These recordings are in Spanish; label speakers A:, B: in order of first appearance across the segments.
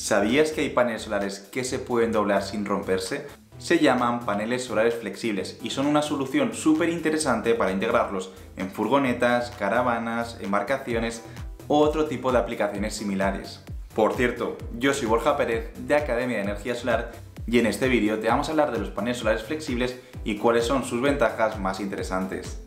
A: ¿Sabías que hay paneles solares que se pueden doblar sin romperse? Se llaman paneles solares flexibles y son una solución súper interesante para integrarlos en furgonetas, caravanas, embarcaciones u otro tipo de aplicaciones similares. Por cierto, yo soy Borja Pérez de Academia de Energía Solar y en este vídeo te vamos a hablar de los paneles solares flexibles y cuáles son sus ventajas más interesantes.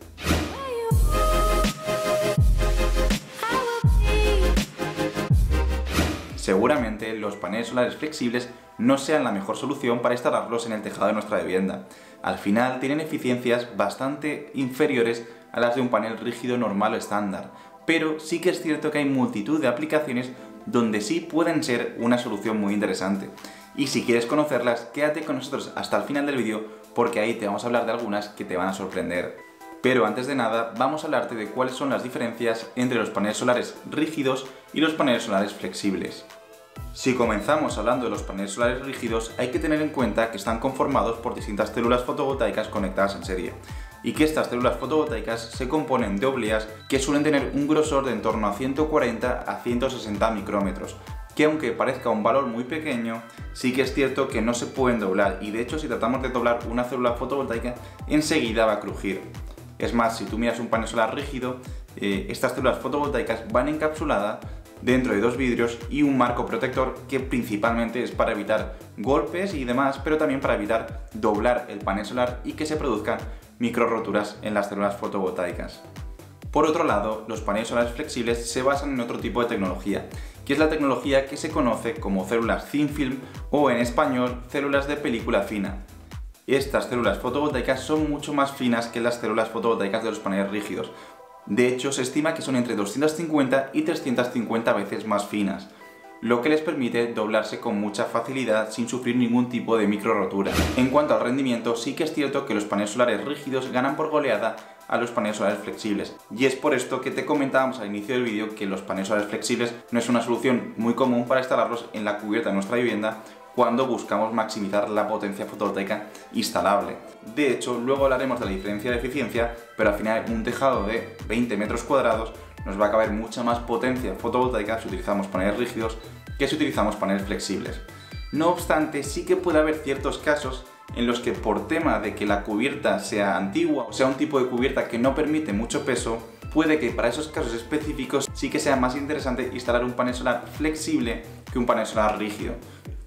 A: Seguramente los paneles solares flexibles no sean la mejor solución para instalarlos en el tejado de nuestra vivienda. Al final tienen eficiencias bastante inferiores a las de un panel rígido normal o estándar, pero sí que es cierto que hay multitud de aplicaciones donde sí pueden ser una solución muy interesante. Y si quieres conocerlas, quédate con nosotros hasta el final del vídeo porque ahí te vamos a hablar de algunas que te van a sorprender. Pero antes de nada, vamos a hablarte de cuáles son las diferencias entre los paneles solares rígidos y los paneles solares flexibles. Si comenzamos hablando de los paneles solares rígidos, hay que tener en cuenta que están conformados por distintas células fotovoltaicas conectadas en serie, y que estas células fotovoltaicas se componen de obleas que suelen tener un grosor de en torno a 140 a 160 micrómetros, que aunque parezca un valor muy pequeño, sí que es cierto que no se pueden doblar, y de hecho si tratamos de doblar una célula fotovoltaica, enseguida va a crujir. Es más, si tú miras un panel solar rígido, estas células fotovoltaicas van encapsuladas dentro de dos vidrios y un marco protector que principalmente es para evitar golpes y demás, pero también para evitar doblar el panel solar y que se produzcan micro roturas en las células fotovoltaicas. Por otro lado, los paneles solares flexibles se basan en otro tipo de tecnología, que es la tecnología que se conoce como células thin film o en español células de película fina. Estas células fotovoltaicas son mucho más finas que las células fotovoltaicas de los paneles rígidos. De hecho, se estima que son entre 250 y 350 veces más finas, lo que les permite doblarse con mucha facilidad sin sufrir ningún tipo de micro rotura. En cuanto al rendimiento, sí que es cierto que los paneles solares rígidos ganan por goleada a los paneles solares flexibles, y es por esto que te comentábamos al inicio del vídeo que los paneles solares flexibles no es una solución muy común para instalarlos en la cubierta de nuestra vivienda cuando buscamos maximizar la potencia fotovoltaica instalable. De hecho, luego hablaremos de la diferencia de eficiencia, pero al final un tejado de 20 metros cuadrados nos va a caber mucha más potencia fotovoltaica si utilizamos paneles rígidos que si utilizamos paneles flexibles. No obstante, sí que puede haber ciertos casos en los que por tema de que la cubierta sea antigua o sea un tipo de cubierta que no permite mucho peso, puede que para esos casos específicos sí que sea más interesante instalar un panel solar flexible que un panel solar rígido.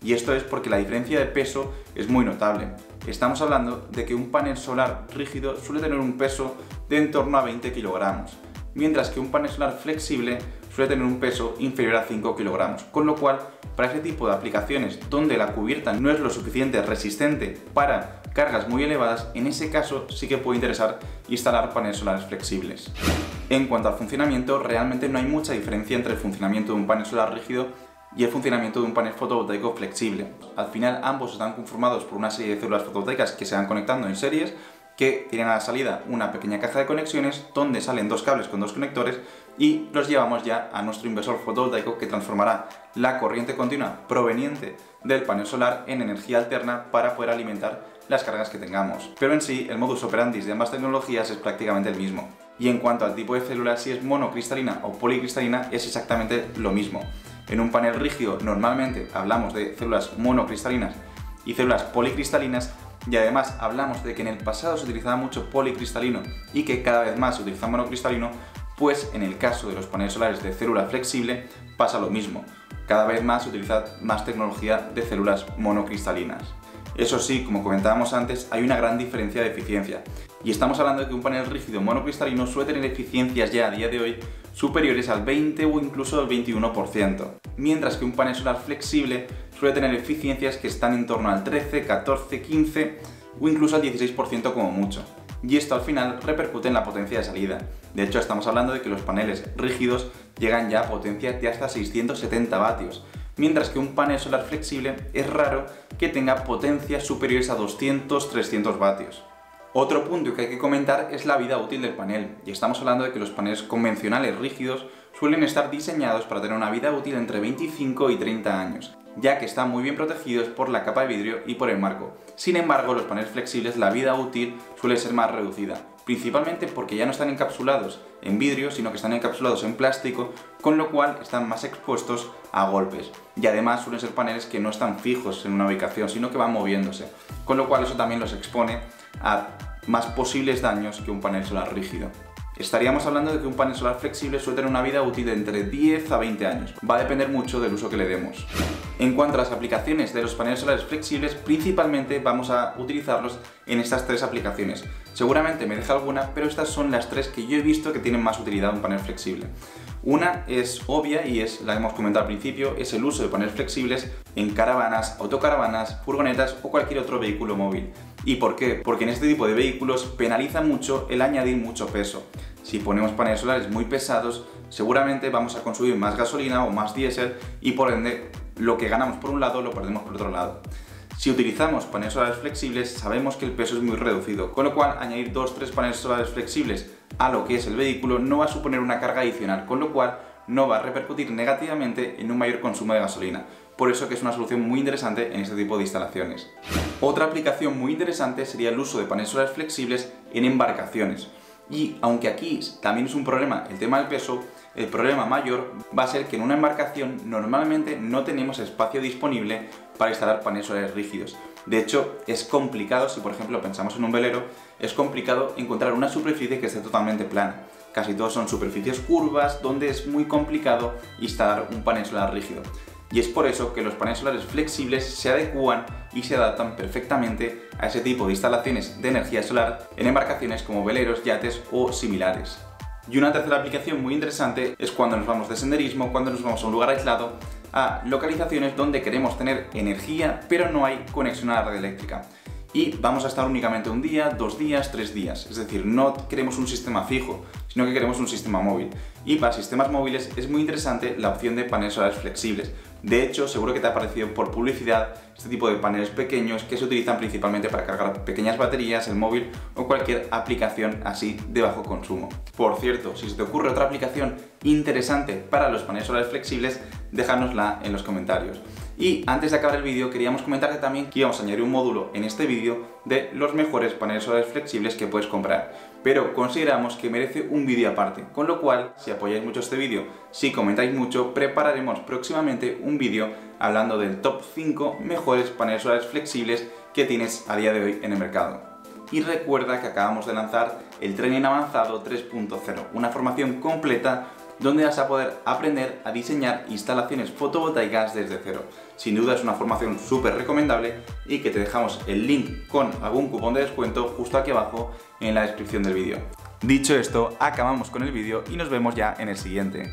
A: Y esto es porque la diferencia de peso es muy notable. Estamos hablando de que un panel solar rígido suele tener un peso de en torno a 20 kilogramos, mientras que un panel solar flexible suele tener un peso inferior a 5 kilogramos, con lo cual para ese tipo de aplicaciones donde la cubierta no es lo suficiente resistente para cargas muy elevadas, en ese caso sí que puede interesar instalar paneles solares flexibles. En cuanto al funcionamiento, realmente no hay mucha diferencia entre el funcionamiento de un panel solar rígido y el funcionamiento de un panel fotovoltaico flexible. Al final ambos están conformados por una serie de células fotovoltaicas que se van conectando en series, que tienen a la salida una pequeña caja de conexiones donde salen dos cables con dos conectores y los llevamos ya a nuestro inversor fotovoltaico que transformará la corriente continua proveniente del panel solar en energía alterna para poder alimentar las cargas que tengamos. Pero en sí el modus operandi de ambas tecnologías es prácticamente el mismo. Y en cuanto al tipo de célula, si es monocristalina o policristalina, es exactamente lo mismo. En un panel rígido normalmente hablamos de células monocristalinas y células policristalinas, y además hablamos de que en el pasado se utilizaba mucho policristalino y que cada vez más se utiliza monocristalino, pues en el caso de los paneles solares de célula flexible pasa lo mismo. Cada vez más se utiliza más tecnología de células monocristalinas. Eso sí, como comentábamos antes, hay una gran diferencia de eficiencia. Y estamos hablando de que un panel rígido monocristalino suele tener eficiencias ya a día de hoy superiores al 20 o incluso al 21%, mientras que un panel solar flexible suele tener eficiencias que están en torno al 13, 14, 15 o incluso al 16% como mucho. Y esto al final repercute en la potencia de salida. De hecho, estamos hablando de que los paneles rígidos llegan ya a potencias de hasta 670 vatios, mientras que un panel solar flexible es raro que tenga potencias superiores a 200-300 vatios. Otro punto que hay que comentar es la vida útil del panel, y estamos hablando de que los paneles convencionales rígidos suelen estar diseñados para tener una vida útil entre 25 y 30 años, ya que están muy bien protegidos por la capa de vidrio y por el marco. Sin embargo, los paneles flexibles la vida útil suele ser más reducida, principalmente porque ya no están encapsulados en vidrio, sino que están encapsulados en plástico, con lo cual están más expuestos a golpes. Y además suelen ser paneles que no están fijos en una ubicación, sino que van moviéndose, con lo cual eso también los expone a más posibles daños que un panel solar rígido. Estaríamos hablando de que un panel solar flexible suele tener una vida útil de entre 10 a 20 años. Va a depender mucho del uso que le demos. En cuanto a las aplicaciones de los paneles solares flexibles, principalmente vamos a utilizarlos en estas 3 aplicaciones. Seguramente me deja alguna, pero estas son las 3 que yo he visto que tienen más utilidad un panel flexible. Una es obvia y es, la hemos comentado al principio, es el uso de paneles flexibles en caravanas, autocaravanas, furgonetas o cualquier otro vehículo móvil. ¿Y por qué? Porque en este tipo de vehículos penaliza mucho el añadir mucho peso. Si ponemos paneles solares muy pesados, seguramente vamos a consumir más gasolina o más diésel y por ende lo que ganamos por un lado lo perdemos por otro lado. Si utilizamos paneles solares flexibles, sabemos que el peso es muy reducido, con lo cual añadir 2-3 paneles solares flexibles a lo que es el vehículo no va a suponer una carga adicional, con lo cual no va a repercutir negativamente en un mayor consumo de gasolina. Por eso que es una solución muy interesante en este tipo de instalaciones. Otra aplicación muy interesante sería el uso de paneles solares flexibles en embarcaciones. Y aunque aquí también es un problema el tema del peso, el problema mayor va a ser que en una embarcación normalmente no tenemos espacio disponible para instalar paneles solares rígidos. De hecho, es complicado, si por ejemplo pensamos en un velero, es complicado encontrar una superficie que esté totalmente plana. Casi todos son superficies curvas donde es muy complicado instalar un panel solar rígido. Y es por eso que los paneles solares flexibles se adecúan y se adaptan perfectamente a ese tipo de instalaciones de energía solar en embarcaciones como veleros, yates o similares. Y una tercera aplicación muy interesante es cuando nos vamos de senderismo, cuando nos vamos a un lugar aislado, a localizaciones donde queremos tener energía pero no hay conexión a la red eléctrica. Y vamos a estar únicamente un día, 2 días, 3 días. Es decir, no queremos un sistema fijo, sino que queremos un sistema móvil. Y para sistemas móviles es muy interesante la opción de paneles solares flexibles. De hecho, seguro que te ha aparecido por publicidad este tipo de paneles pequeños que se utilizan principalmente para cargar pequeñas baterías, el móvil o cualquier aplicación así de bajo consumo. Por cierto, si se te ocurre otra aplicación interesante para los paneles solares flexibles, déjanosla en los comentarios. Y antes de acabar el vídeo queríamos comentarte también que íbamos a añadir un módulo en este vídeo de los mejores paneles solares flexibles que puedes comprar, pero consideramos que merece un vídeo aparte, con lo cual si apoyáis mucho este vídeo, si comentáis mucho, prepararemos próximamente un vídeo hablando del top 5 mejores paneles solares flexibles que tienes a día de hoy en el mercado. Y recuerda que acabamos de lanzar el Training Avanzado 3.0, una formación completa donde vas a poder aprender a diseñar instalaciones fotovoltaicas desde cero. Sin duda es una formación súper recomendable y que te dejamos el link con algún cupón de descuento justo aquí abajo en la descripción del vídeo. Dicho esto, acabamos con el vídeo y nos vemos ya en el siguiente.